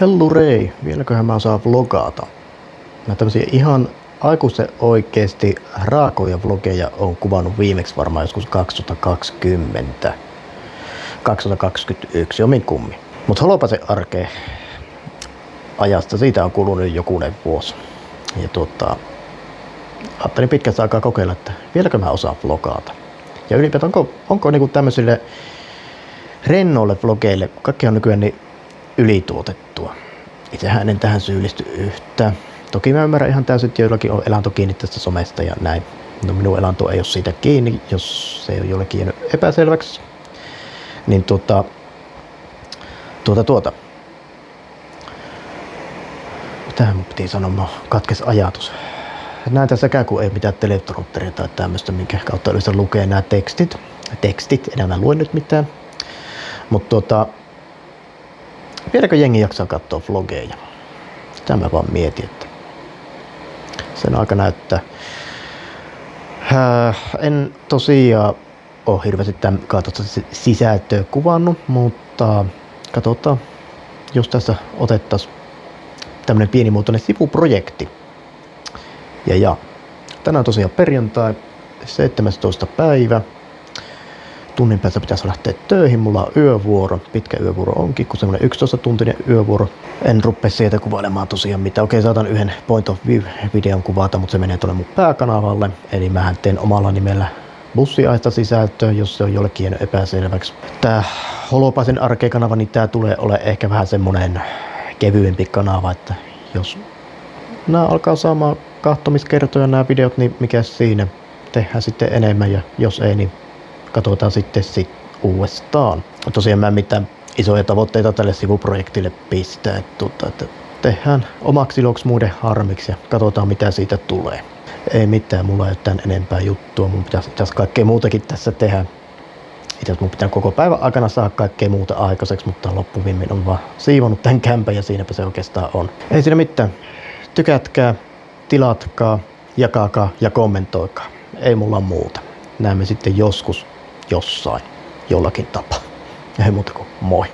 Hellurei, vieläköhän mä osaan vlogata. Mä tämmösiä ihan aikuisten oikeesti raakoja vlogeja on kuvannut viimeksi varmaan joskus 2020, 2021, omin kummi. Mut Holopaisen arkeen ajasta siitä on kulunut jokunen vuosi. Ja ajattelin pitkästä aikaa kokeilla, että vieläkö mä osaan vlogata. Ja ylipäätään onko niinku tämmöisille rennoille vlogeille, kaikki on nykyään niin ylituotettua. Itsehän en tähän syyllisty yhtään. Toki mä ymmärrän ihan täysin, että joillakin on elanto kiinni tästä somesta ja näin. No minun elanto ei ole siitä kiinni, jos se on jollekin jäänyt epäselväksi. Niin Mitähän mun piti sanoa, mä katkes ajatus. Näin tässäkään, kun ei mitään teleprompteria tai tämmöstä, minkä kautta yleensä lukee nämä tekstit, enää mä luen nyt mitään. Mutta vieläkö jengi jaksaa katsoa vlogeja? Sitä mä vaan mietin, että sen aika näyttää. En tosiaan ole hirveästi tämän kaltaista sisältöä kuvannut, mutta katsotaan, jos tässä otettaisiin tämmönen pienimuotoinen sivuprojekti. Ja tänään tosiaan perjantai, 17. päivä. Tunnin päästä pitäisi lähteä töihin, mulla on yövuoro, pitkä yövuoro onkin, kun semmonen 11-tuntinen yövuoro. En rupea sieltä kuvailemaan tosiaan mitään. Okei, saatan yhden point of view videon kuvata, mutta se menee tuonne mun pääkanavalle. Eli mähän teen omalla nimellä bussiaista sisältöä, jos se on jollekin jäänyt epäselväksi. Tää Holopaisen arkeen-kanava, niin tää tulee ole ehkä vähän semmonen kevyempi kanava, että jos nää alkaa saamaan kahtomiskertoja nämä videot, niin mikä siinä, tehdään sitten enemmän, ja jos ei, niin katsotaan sitten uudestaan. Tosiaan mä en mitään isoja tavoitteita tälle sivuprojektille pistää, että tehdään omaksi iloksi muiden harmiksi ja katsotaan mitä siitä tulee. Ei mitään, mulla ei ole tämän enempää juttua, mun pitäisi kaikkea muutakin tässä tehdä. Itse mun pitää koko päivän aikana saada kaikkea muuta aikaiseksi, mutta loppuvimmin on vaan siivonut tämän kämpän ja siinäpä se oikeastaan on. Ei siinä mitään. Tykätkää, tilatkaa, jakakaa ja kommentoikaa. Ei mulla muuta. Näemme sitten joskus jossain jollakin tapaa. Ei muuta kuin moi.